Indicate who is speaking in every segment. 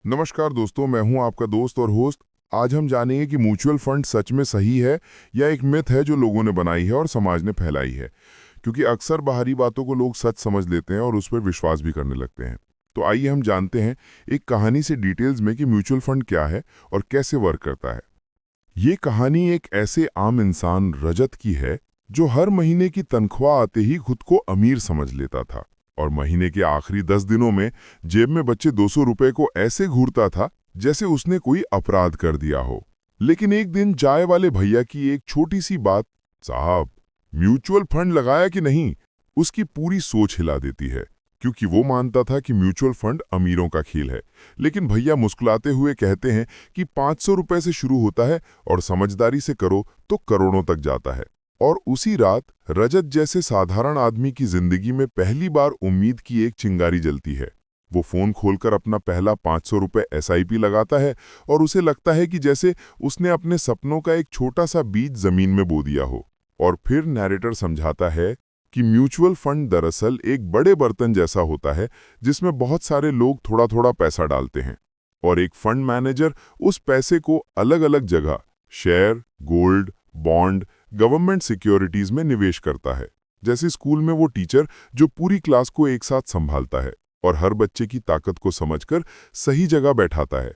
Speaker 1: नमस्कार दोस्तों, मैं हूं आपका दोस्त और होस्ट। आज हम जानेंगे कि म्यूचुअल फंड सच में सही है या एक मिथ है जो लोगों ने बनाई है और समाज ने फैलाई है। क्योंकि अक्सर बाहरी बातों को लोग सच समझ लेते हैं और उस पर विश्वास भी करने लगते हैं। तो आइए हम जानते हैं एक कहानी से डिटेल्स में कि म्यूचुअल फंड क्या है और कैसे वर्क करता है। ये कहानी एक ऐसे आम इंसान रजत की है जो हर महीने की तनख्वाह आते ही खुद को अमीर समझ लेता था और महीने के आखिरी 10 दिनों में जेब में बचे 200 रुपए को ऐसे घूरता था जैसे उसने कोई अपराध कर दिया हो। लेकिन एक दिन चाय वाले भैया की एक छोटी सी बात, साहब म्यूचुअल फंड लगाया कि नहीं, उसकी पूरी सोच हिला देती है। क्योंकि वो मानता था कि म्यूचुअल फंड अमीरों का खेल है, लेकिन भैया मुस्कुराते हुए कहते हैं कि 500 रुपए से शुरू होता है और समझदारी से करो तो करोड़ों तक जाता है। और उसी रात रजत जैसे साधारण आदमी की जिंदगी में पहली बार उम्मीद की एक चिंगारी जलती है। वो फोन खोलकर अपना पहला 500 रुपए एसआईपी लगाता है और उसे लगता है कि जैसे उसने अपने सपनों का एक छोटा सा बीज जमीन में बो दिया हो। और फिर नैरेटर समझाता है कि म्यूचुअल फंड दरअसल एक बड़े बर्तन जैसा होता है जिसमें बहुत सारे लोग थोड़ा थोड़ा पैसा डालते हैं और एक फंड मैनेजर उस पैसे को अलग अलग जगह, share, gold, bond, government securities में निवेश करता है। जैसे स्कूल में वो टीचर जो पूरी क्लास को एक साथ संभालता है और हर बच्चे की ताकत को समझकर सही जगह बैठाता है।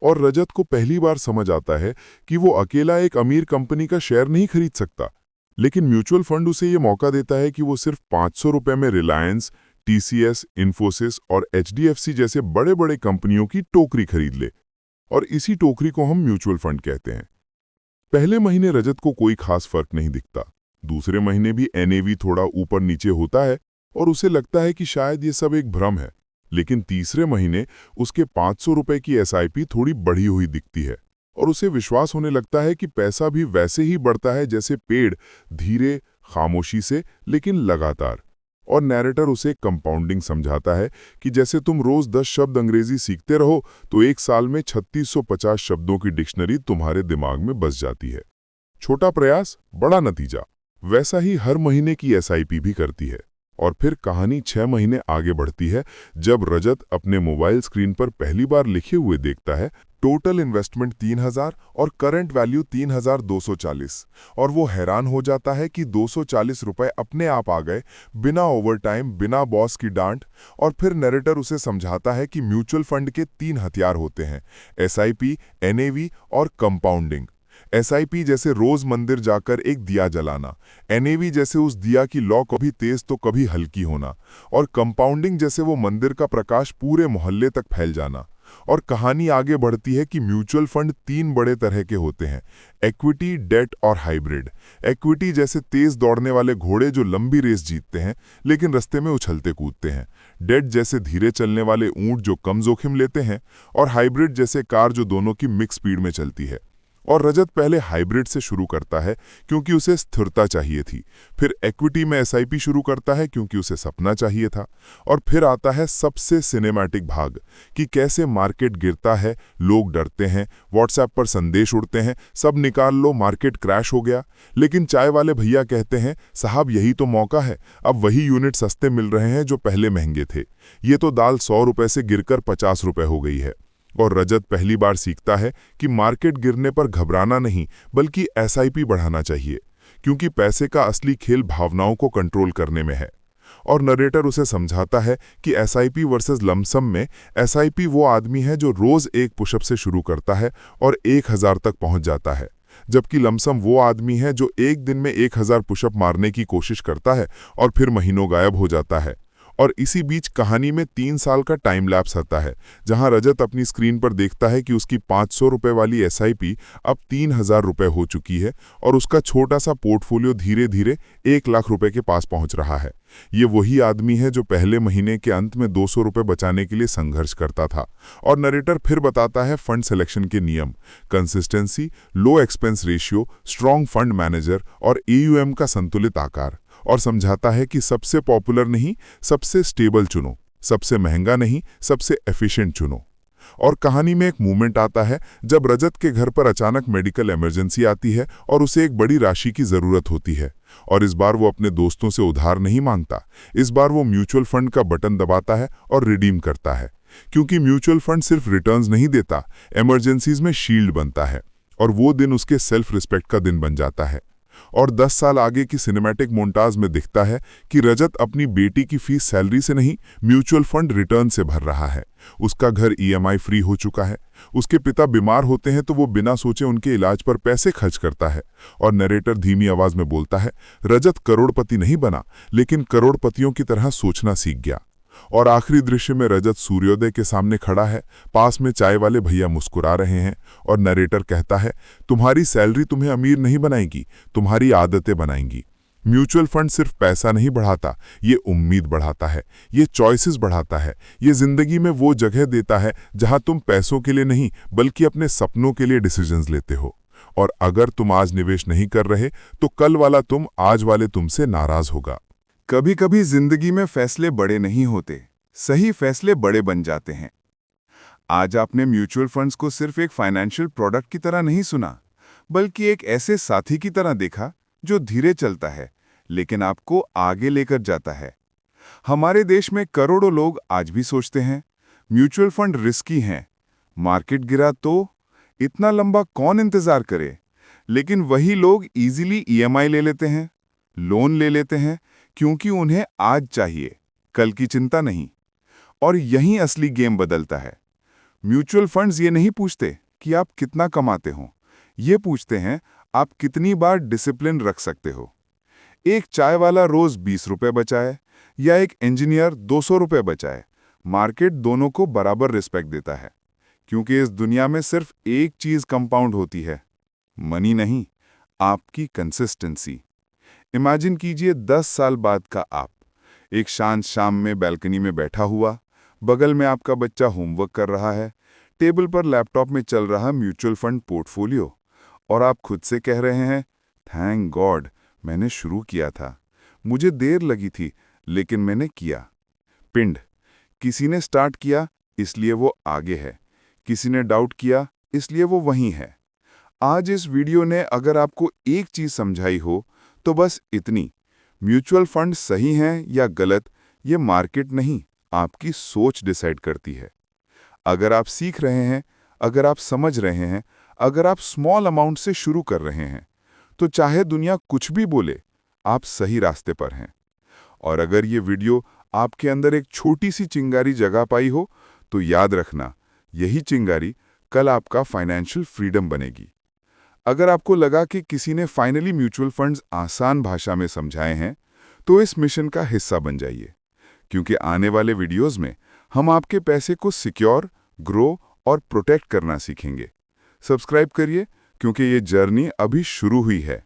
Speaker 1: और रजत को पहली बार समझ आता है कि वो अकेला एक अमीर कंपनी का शेयर नहीं खरीद सकता, लेकिन म्यूचुअल फंड उसे ये मौका देता है कि वो सिर्फ 500 रुपए में रिलायंस, टीसीएस, इन्फोसिस और एचडीएफसी जैसे बड़े बड़े कंपनियों की टोकरी खरीद ले। और इसी टोकरी को हम म्यूचुअल फंड कहते हैं। पहले महीने रजत को कोई खास फर्क नहीं दिखता। दूसरे महीने भी एनएवी थोड़ा ऊपर नीचे होता है और उसे लगता है कि शायद ये सब एक भ्रम है। लेकिन तीसरे महीने उसके 500 रुपए की एसआईपी थोड़ी बढ़ी हुई दिखती है और उसे विश्वास होने लगता है कि पैसा भी वैसे ही बढ़ता है जैसे पेड़, धीरे, खामोशी से लेकिन लगातार। और नैरेटर उसे कंपाउंडिंग समझाता है कि जैसे तुम रोज 10 शब्द अंग्रेजी सीखते रहो तो एक साल में 3650 शब्दों की डिक्शनरी तुम्हारे दिमाग में बस जाती है। छोटा प्रयास, बड़ा नतीजा। वैसा ही हर महीने की एसआईपी भी करती है। और फिर कहानी 6 महीने आगे बढ़ती है जब रजत अपने मोबाइल स्क्रीन पर पहली बार लिखे हुए देखता है टोटल इन्वेस्टमेंट 3000 और करंट वैल्यू 3240। और वो हैरान हो जाता है कि 240 रुपए अपने आप आ गए, बिना ओवरटाइम, बिना बॉस की डांट। और फिर नैरेटर उसे समझाता है कि म्यूचुअल फंड के 3 हथियार होते हैं, एसआईपी, एनएवी और कंपाउंडिंग। एसआईपी जैसे रोज मंदिर जाकर एक दिया जलाना, एनएवी जैसे उस दिया की लौ कभी तेज तो कभी हल्की होना, और कंपाउंडिंग जैसे वो मंदिर का प्रकाश पूरे मोहल्ले तक फैल जाना। और कहानी आगे बढ़ती है कि म्यूचुअल फंड 3 बड़े तरह के होते हैं, इक्विटी, डेट और हाइब्रिड। इक्विटी जैसे तेज दौड़ने वाले घोड़े जो लंबी रेस जीतते हैं लेकिन रास्ते में उछलते कूदते हैं। डेट जैसे धीरे चलने वाले ऊंट जो कम जोखिम लेते हैं। और हाइब्रिड जैसे कार जो दोनों की मिक्स स्पीड में चलती है। और रजत पहले हाइब्रिड से शुरू करता है क्योंकि उसे स्थिरता चाहिए थी। फिर इक्विटी में एसआईपी शुरू करता है क्योंकि उसे सपना चाहिए था। और फिर आता है सबसे सिनेमैटिक भाग कि कैसे मार्केट गिरता है, लोग डरते हैं, व्हाट्सएप पर संदेश उड़ते हैं, सब निकाल लो, मार्केट क्रैश हो गया। लेकिन चाय वाले भैया कहते हैं, साहब यही तो मौका है, अब वही यूनिट सस्ते मिल रहे हैं जो पहले महंगे थे। ये तो दाल 100 रुपए से गिरकर 50 रुपए हो गई है। और रजत पहली बार सीखता है कि मार्केट गिरने पर घबराना नहीं बल्कि एसआईपी बढ़ाना चाहिए, क्योंकि पैसे का असली खेल भावनाओं को कंट्रोल करने में है। और नरेटर उसे समझाता है कि एसआईपी वर्सेस लमसम में एसआईपी वो आदमी है जो रोज एक पुशअप से शुरू करता है और 1000 तक पहुंच जाता है, जबकि लमसम वो आदमी है जो एक दिन में 1000 पुशअप मारने की कोशिश करता है और फिर महीनों गायब हो जाता है। और इसी बीच कहानी में 3 साल का टाइम लैप्स आता है जहां रजत अपनी स्क्रीन पर देखता है कि उसकी 500 रुपए वाली एसआईपी अब 3000 रुपए हो चुकी है और उसका छोटा सा पोर्टफोलियो धीरे धीरे 1 लाख रुपए के पास पहुंच रहा है। ये वही आदमी है जो पहले महीने के अंत में 200 रुपए बचाने के लिए संघर्ष करता था। और नरेटर फिर बताता है फंड सिलेक्शन के नियम, consistency, low expense ratio, strong fund manager और एयूएम का संतुलित आकार। और समझाता है कि सबसे पॉपुलर नहीं, सबसे स्टेबल चुनो, सबसे महंगा नहीं, सबसे एफिशिएंट चुनो। और कहानी में एक मोमेंट आता है जब रजत के घर पर अचानक मेडिकल इमरजेंसी आती है और उसे एक बड़ी राशि की जरूरत होती है। और इस बार वो अपने दोस्तों से उधार नहीं मांगता, इस बार वो म्यूचुअल फंड का बटन दबाता है और रिडीम करता है। क्योंकि म्यूचुअल फंड सिर्फ रिटर्न्स नहीं देता, इमरजेंसीज में शील्ड बनता है, और वो दिन उसके सेल्फ रिस्पेक्ट का दिन बन जाता है। और 10 साल आगे की सिनेमैटिक मोन्टाज में दिखता है कि रजत अपनी बेटी की फीस सैलरी से नहीं, म्यूचुअल फंड रिटर्न से भर रहा है। उसका घर ईएमआई फ्री हो चुका है। उसके पिता बीमार होते हैं तो वो बिना सोचे उनके इलाज पर पैसे खर्च करता है। और नरेटर धीमी आवाज में बोलता है, रजत करोड़पति नहीं बना, लेकिन करोड़पतियों की तरह सोचना सीख गया। और आखिरी दृश्य में रजत सूर्योदय के सामने खड़ा है, पास में चाय वाले भैया मुस्कुरा रहे हैं, और नरेटर कहता है, तुम्हारी सैलरी तुम्हें अमीर नहीं बनाएगी, तुम्हारी आदतें बनाएंगी। म्यूचुअल फंड सिर्फ पैसा नहीं बढ़ाता, ये उम्मीद बढ़ाता है, ये चॉइसेस बढ़ाता है, ये जिंदगी में वो जगह देता है जहां तुम पैसों के लिए नहीं बल्कि अपने सपनों के लिए डिसीजंस लेते हो। और अगर तुम आज निवेश नहीं कर रहे तो कल वाला तुम आज वाले तुमसे नाराज होगा।
Speaker 2: कभी कभी जिंदगी में फैसले बड़े नहीं होते, सही फैसले बड़े बन जाते हैं। आज आपने म्यूचुअल फंड्स को सिर्फ एक फाइनेंशियल प्रोडक्ट की तरह नहीं सुना, बल्कि एक ऐसे साथी की तरह देखा जो धीरे चलता है लेकिन आपको आगे लेकर जाता है। हमारे देश में करोड़ों लोग आज भी सोचते हैं म्यूचुअल फंड रिस्की हैं, मार्केट गिरा तो इतना लंबा कौन इंतजार करे। लेकिन वही लोग इजीली ईएमआई ले लेते हैं, लोन ले लेते हैं, क्योंकि उन्हें आज चाहिए, कल की चिंता नहीं। और यही असली गेम बदलता है। म्यूचुअल फंड्स ये नहीं पूछते कि आप कितना कमाते हो, ये पूछते हैं आप कितनी बार डिसिप्लिन रख सकते हो। एक चाय वाला रोज 20 रुपए बचाए या एक इंजीनियर 200 रुपए बचाए, मार्केट दोनों को बराबर रिस्पेक्ट देता है। क्योंकि इस दुनिया में सिर्फ एक चीज कंपाउंड होती है, मनी नहीं, आपकी कंसिस्टेंसी। इमेजिन कीजिए 10 साल बाद का आप, एक शांत शाम में बैल्कनी में बैठा हुआ, बगल में आपका बच्चा होमवर्क कर रहा है, टेबल पर लैपटॉप में चल रहा म्यूचुअल फंड पोर्टफोलियो, और आप खुद से कह रहे हैं, थैंक गॉड मैंने शुरू किया था, मुझे देर लगी थी लेकिन मैंने किया। पिंड, किसी ने स्टार्ट किया इसलिए वो आगे है, किसी ने डाउट किया इसलिए वो वहीं है। आज इस वीडियो ने अगर आपको एक चीज समझाई हो तो बस इतनी, म्यूचुअल फंड सही हैं या गलत, ये मार्केट नहीं, आपकी सोच डिसाइड करती है। अगर आप सीख रहे हैं, अगर आप समझ रहे हैं, अगर आप स्मॉल अमाउंट से शुरू कर रहे हैं, तो चाहे दुनिया कुछ भी बोले, आप सही रास्ते पर हैं। और अगर ये वीडियो आपके अंदर एक छोटी सी चिंगारी जगा पाई हो, तो याद रखना, यही चिंगारी कल आपका फाइनेंशियल फ्रीडम बनेगी। अगर आपको लगा कि किसी ने फाइनली म्यूचुअल फंड्स आसान भाषा में समझाए हैं, तो इस मिशन का हिस्सा बन जाइए। क्योंकि आने वाले वीडियोस में हम आपके पैसे को सिक्योर, ग्रो और प्रोटेक्ट करना सीखेंगे। सब्सक्राइब करिए, क्योंकि ये जर्नी अभी शुरू हुई है।